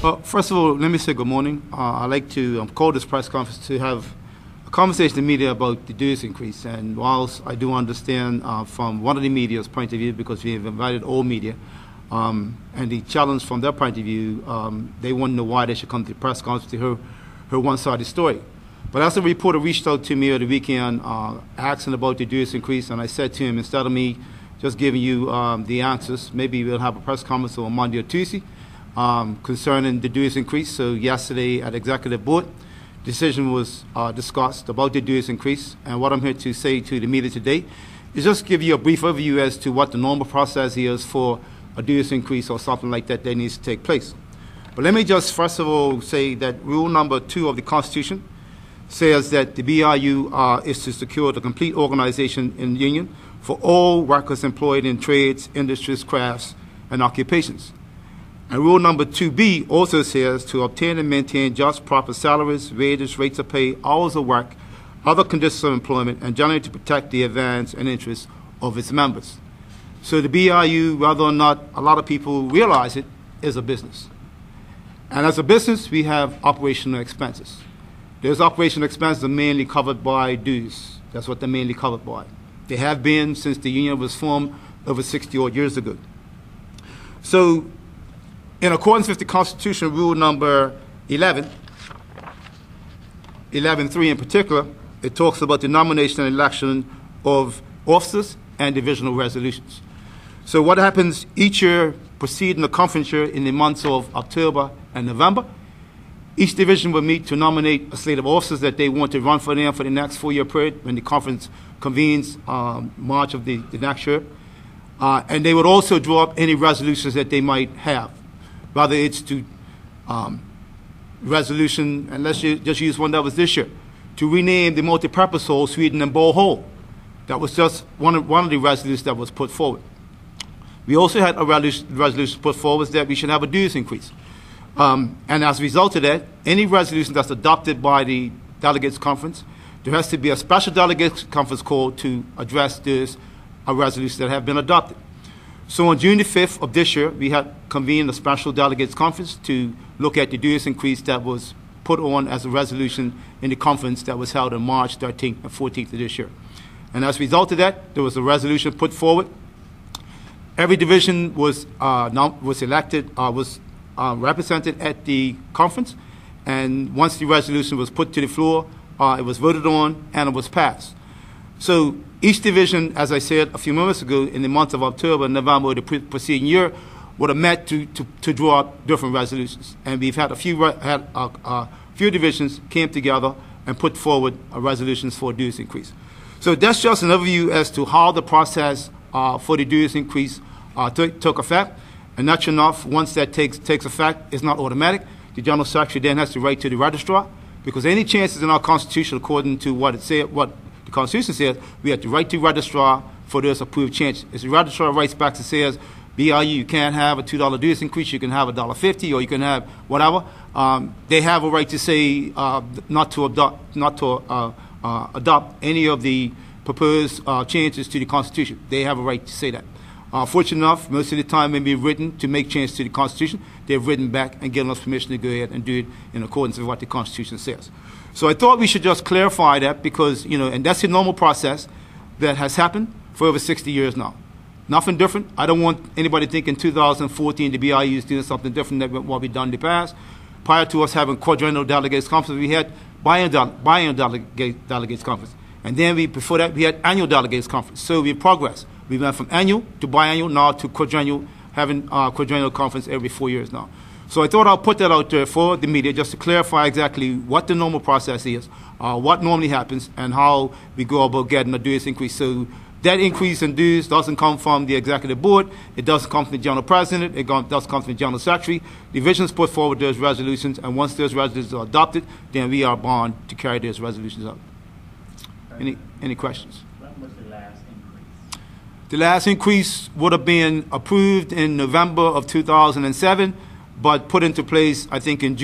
First of all, let me say good morning. I'd like to call this press conference to have a conversation with the media about the dues increase. And whilst I do understand from one of the media's point of view, because we have invited all media, and the challenge from their point of view, they want to know why they should come to the press conference to hear her one-sided story. But as a reporter reached out to me over the weekend asking about the dues increase, and I said to him, instead of me just giving you the answers, maybe we'll have a press conference on Monday or Tuesday concerning the dues increase. So yesterday at Executive Board, decision was discussed about the dues increase. And what I'm here to say to the media today is just give you a brief overview as to what the normal process is for a dues increase or something like that needs to take place. But let me just first of all say that rule number 2 of the Constitution says that the BIU is to secure the complete organization in the union for all workers employed in trades, industries, crafts, and occupations. And rule number 2B also says to obtain and maintain just, proper salaries, wages, rates of pay, hours of work, other conditions of employment, and generally to protect the advance and interests of its members. So the BIU, whether or not a lot of people realize it, is a business. And as a business, we have operational expenses. Those operational expenses are mainly covered by dues. That's what they're mainly covered by. They have been since the union was formed over 60-odd years ago. So in accordance with the Constitution, rule number 11.3 in particular, it talks about the nomination and election of officers and divisional resolutions. So what happens each year preceding the conference year in the months of October and November, each division will meet to nominate a slate of officers that they want to run for them for the next 4-year period when the conference convenes March of the next year. And they would also draw up any resolutions that they might have. Whether it's to resolution, and let's just use one that was this year, to rename the multipurpose hall Sweden and Bowl Hall. That was just one of the resolutions that was put forward. We also had a resolution put forward that we should have a dues increase. And as a result of that, any resolution that's adopted by the delegates conference, there has to be a special delegates conference called to address those resolutions that have been adopted. So on June the 5th of this year, we had convened a special delegates conference to look at the dues increase that was put on as a resolution in the conference that was held on March 13th and 14th of this year. And as a result of that, there was a resolution put forward. Every division was represented at the conference, and once the resolution was put to the floor, it was voted on and it was passed. So each division, as I said a few moments ago, in the months of October and November of the preceding year, would have met to draw up different resolutions. And we've had a few divisions came together and put forward resolutions for a dues increase. So that's just an overview as to how the process for the dues increase took effect. And not enough, once that takes effect, it's not automatic. The General Secretary then has to write to the registrar, because any chances in our Constitution, according to what it said, what the Constitution says, we have to write to the registrar for those approved changes. If the registrar writes back and says, BIU, you can't have a $2 dues increase, you can have $1.50, or you can have whatever, they have a right to say not to adopt any of the proposed changes to the Constitution. They have a right to say that. Fortunate enough, most of the time when we've written to make changes to the Constitution, they've written back and given us permission to go ahead and do it in accordance with what the Constitution says. So I thought we should just clarify that because, and that's a normal process that has happened for over 60 years now. Nothing different. I don't want anybody thinking 2014 the BIU is doing something different than what we've done in the past. Prior to us having quadrennial delegates conference, we had biennial delegates conference. And then before that, we had annual delegates conference. So we progressed. We went from annual to biannual, now to quadrennial, having quadrennial conference every 4 years now. So I thought I'll put that out there for the media just to clarify exactly what the normal process is, what normally happens, and how we go about getting a dues increase. So that increase in dues doesn't come from the Executive Board, it doesn't come from the General President, it does come from the General Secretary. Divisions put forward those resolutions, and once those resolutions are adopted, then we are bound to carry those resolutions out. Any questions? When was the last increase? The last increase would have been approved in November of 2007, but put into place, I think, in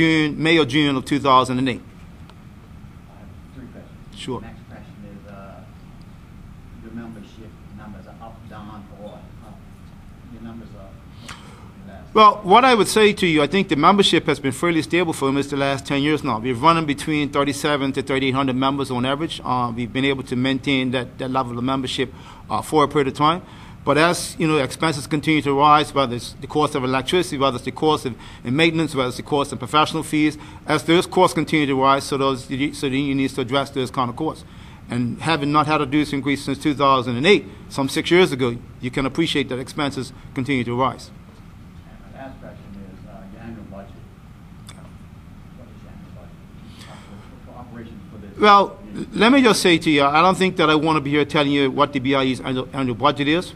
May or June of 2008. I have 3 questions. Sure. The next question is, your membership numbers are up, down, or up? Your numbers are last. Well, what I would say to you, I think the membership has been fairly stable for almost the last 10 years now. We're running between 37 to 3,800 members on average. We've been able to maintain that level of membership for a period of time. But as expenses continue to rise, whether it's the cost of electricity, whether it's the cost of maintenance, whether it's the cost of professional fees, as those costs continue to rise, so the union needs to address those kind of costs. And having not had a dues increase since 2008, some 6 years ago, you can appreciate that expenses continue to rise. And my last question is your annual budget. What is your annual budget for operations for this? Well, let me just say to you, I don't think that I want to be here telling you what the BIU's annual budget is.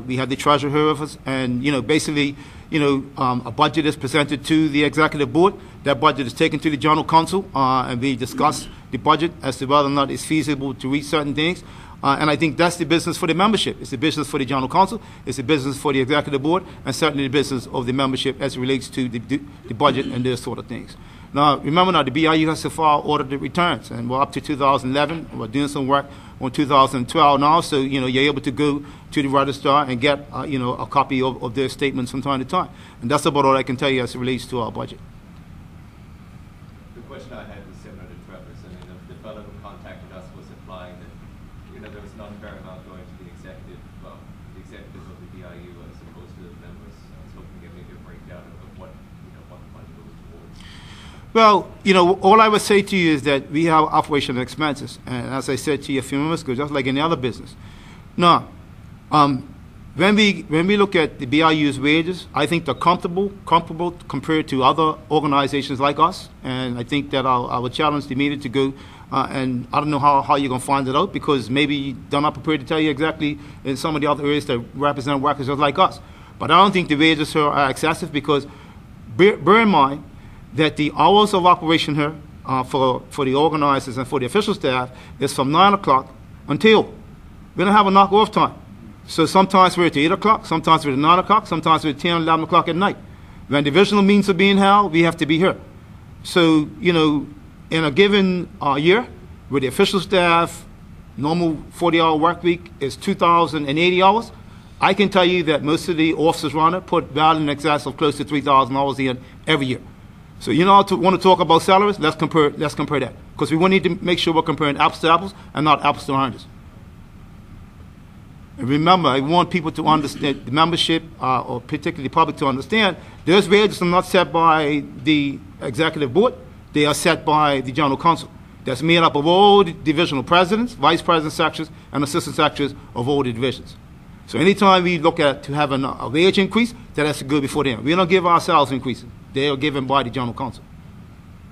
We have the treasurer here with us, and basically, a budget is presented to the executive board. That budget is taken to the general council, and we discuss the budget as to whether or not it's feasible to reach certain things. And I think that's the business for the membership. It's the business for the general council. It's the business for the executive board, and certainly the business of the membership as it relates to the budget and those sort of things. Now, remember now, the BIU has so far audited returns, and we're up to 2011. We're doing some work on 2012 now, so you're able to go to the registrar and get a copy of their statements from time to time. And that's about all I can tell you as it relates to our budget. The question I had was similar to Trevor's. I mean, the fellow who contacted us was implying that there was an unfair amount going to the executive of the BIU as opposed to the members. I was hoping to get maybe a breakdown of what what the money goes towards. Well, all I would say to you is that we have operational expenses, and as I said to you a few minutes ago, just like any other business. Now, when we look at the BIU's wages, I think they're comparable compared to other organizations like us, and I think that I would challenge the media to go, and I don't know how you're going to find it out, because maybe they're not prepared to tell you exactly in some of the other areas that represent workers just like us. But I don't think the wages here are excessive, because bear in mind that the hours of operation here for the organizers and for the official staff is from 9 o'clock until. We don't have a knock-off time. So sometimes we're at 8 o'clock, sometimes we're at 9 o'clock, sometimes we're at 10, 11 o'clock at night. When divisional meetings are being held, we have to be here. So, in a given year, with the official staff, normal 40-hour work week is 2,080 hours. I can tell you that most of the officers around it put value in excess of close to 3,000 hours in every year. So want to talk about salaries? Let's compare that, because we need to make sure we're comparing apples to apples and not apples to oranges. And remember, I want people to understand, the membership, or particularly the public, to understand those wages are not set by the executive board. They are set by the general council. That's made up of all the divisional presidents, vice presidents, secretaries, and assistant secretaries of all the divisions. So anytime we look at to have a wage increase, that has to go before them. We don't give ourselves increases. They are given by the general council.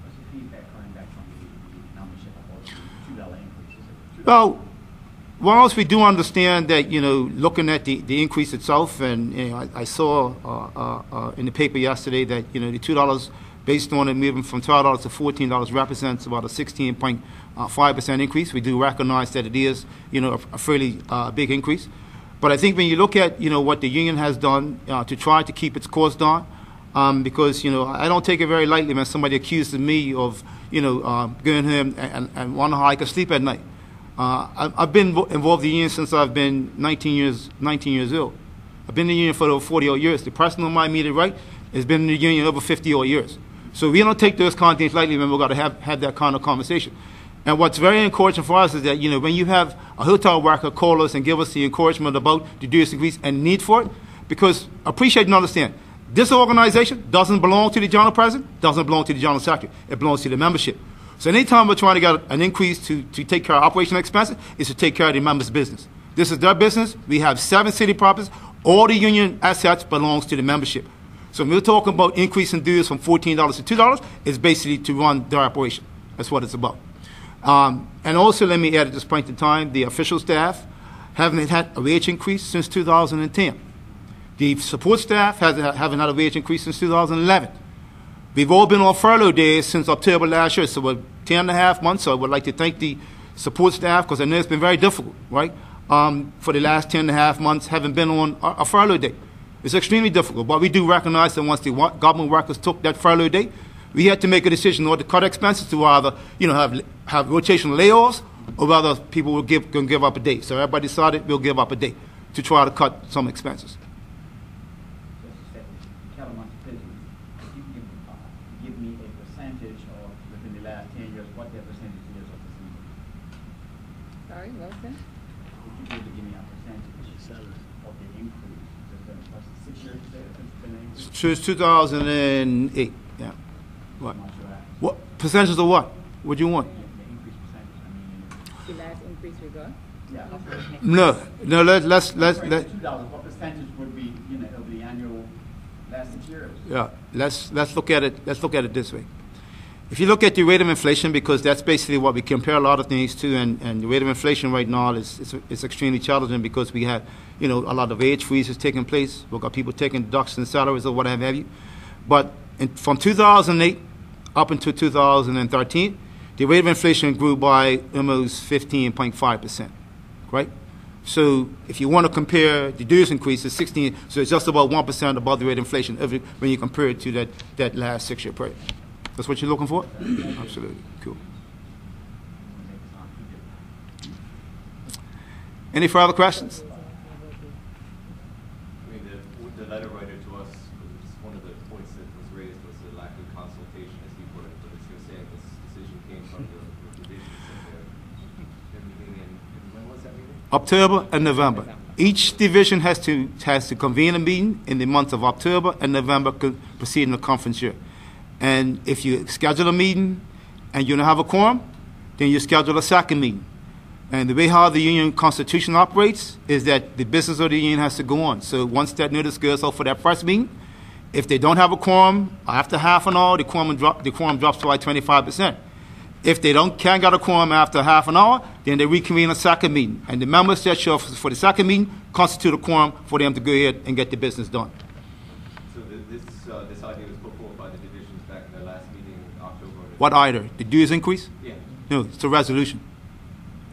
What's the feedback coming back from the membership about the $2 increases? Well, whilst we do understand that, looking at the increase itself, and I saw in the paper yesterday that, the $2 based on it moving from $12 to $14 represents about a 16.5% increase. We do recognize that it is, a fairly big increase. But I think when you look at, what the union has done to try to keep its costs down, because, I don't take it very lightly when somebody accuses me of, going home and wondering how I can sleep at night. I've been involved in the union since I've been 19 years old. I've been in the union for over 40 years. The person on my immediate right has been in the union over 50 years. So we don't take those kind of things lightly when we've got to have that kind of conversation. And what's very encouraging for us is that, when you have a hotel worker call us and give us the encouragement about the dues increase and need for it, because appreciate and understand, this organization doesn't belong to the general president, doesn't belong to the general secretary. It belongs to the membership. So anytime we're trying to get an increase to take care of operational expenses, is to take care of the members' business. This is their business. We have 7 city properties. All the union assets belongs to the membership. So when we're talking about increasing dues from $14 to $2, it's basically to run their operation. That's what it's about. And also, let me add at this point in time, the official staff haven't had a wage increase since 2010. The support staff haven't had a wage increase since 2011. We've all been on furlough days since October last year, so we're 10.5 months. So I would like to thank the support staff, because I know it's been very difficult, right? For the last 10.5 months, having been on a furlough day. It's extremely difficult, but we do recognize that once the government workers took that furlough day, we had to make a decision or to cut expenses to either, have rotational layoffs, or whether people will give up a day. So everybody decided we'll give up a day to try to cut some expenses. Kevin wants to sorry, what was that? Would you be able to give me a percentage of the increase? What's the 6 years since it's been increased? Since 2008, yeah. What? I'm not sure that. What percentage of what? What do you want? The increase percentage, I mean. The last increase we got? Yeah. No. Let's $2, what percentage would be, of the annual last 6 years? Yeah, let's look at it. Let's look at it this way. If you look at the rate of inflation, because that's basically what we compare a lot of things to, and the rate of inflation right now is extremely challenging because we have a lot of wage freezes taking place. We've got people taking deductions in salaries or what have you. But from 2008 up until 2013, the rate of inflation grew by almost 15.5%, right? So if you want to compare the dues increase, it's 16, so it's just about 1% above the rate of inflation when you compare it to that last 6-year period. That's what you're looking for? Absolutely. Cool. Any further questions? I mean, the letter writer to us, one of the points that was raised was the lack of consultation, as he put it, but as you're saying, this decision came from the divisions of their meeting when was that meeting? October and November. Each division has to convene a meeting in the months of October and November preceding the conference year. And if you schedule a meeting and you don't have a quorum, then you schedule a second meeting. And the way how the union constitution operates is that the business of the union has to go on. So once that notice goes out for that first meeting, if they don't have a quorum, after half an hour, the quorum drops to like 25%. If they can't get a quorum after half an hour, then they reconvene a second meeting. And the members that show up for the second meeting constitute a quorum for them to go ahead and get the business done. So this idea was put forward by the divisions back in their last meeting in October. What either? The dues increase? Yeah. No, it's a resolution.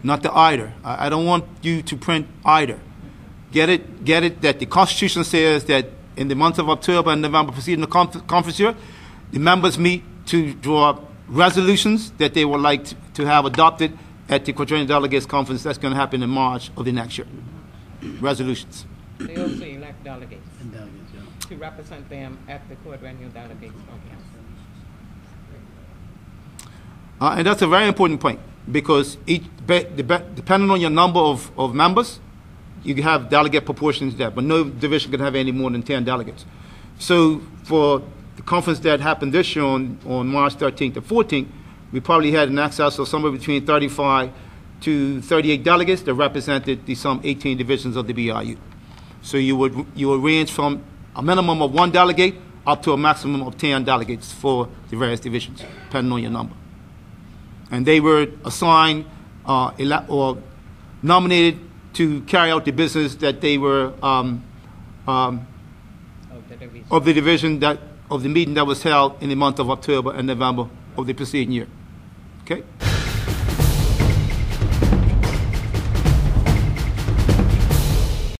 Not the either. I don't want you to print either. Get it that the Constitution says that in the month of October and November preceding the conference year, the members meet to draw up resolutions that they would like to have adopted at the Quadrennial Delegates Conference that's going to happen in March of the next year. Resolutions. They also elect delegates to represent them at the Quadrennial Delegates Conference. And that's a very important point because depending on your number of members, you can have delegate proportions there, but no division can have any more than 10 delegates. So for the conference that happened this year on March 13th to 14th, we probably had an excess of somewhere between 35 to 38 delegates that represented some 18 divisions of the BIU. So you would range from a minimum of 1 delegate up to a maximum of 10 delegates for the various divisions, depending on your number. And they were assigned or nominated to carry out the business that they were of the division of the meeting that was held in the month of October and November of the preceding year. Okay?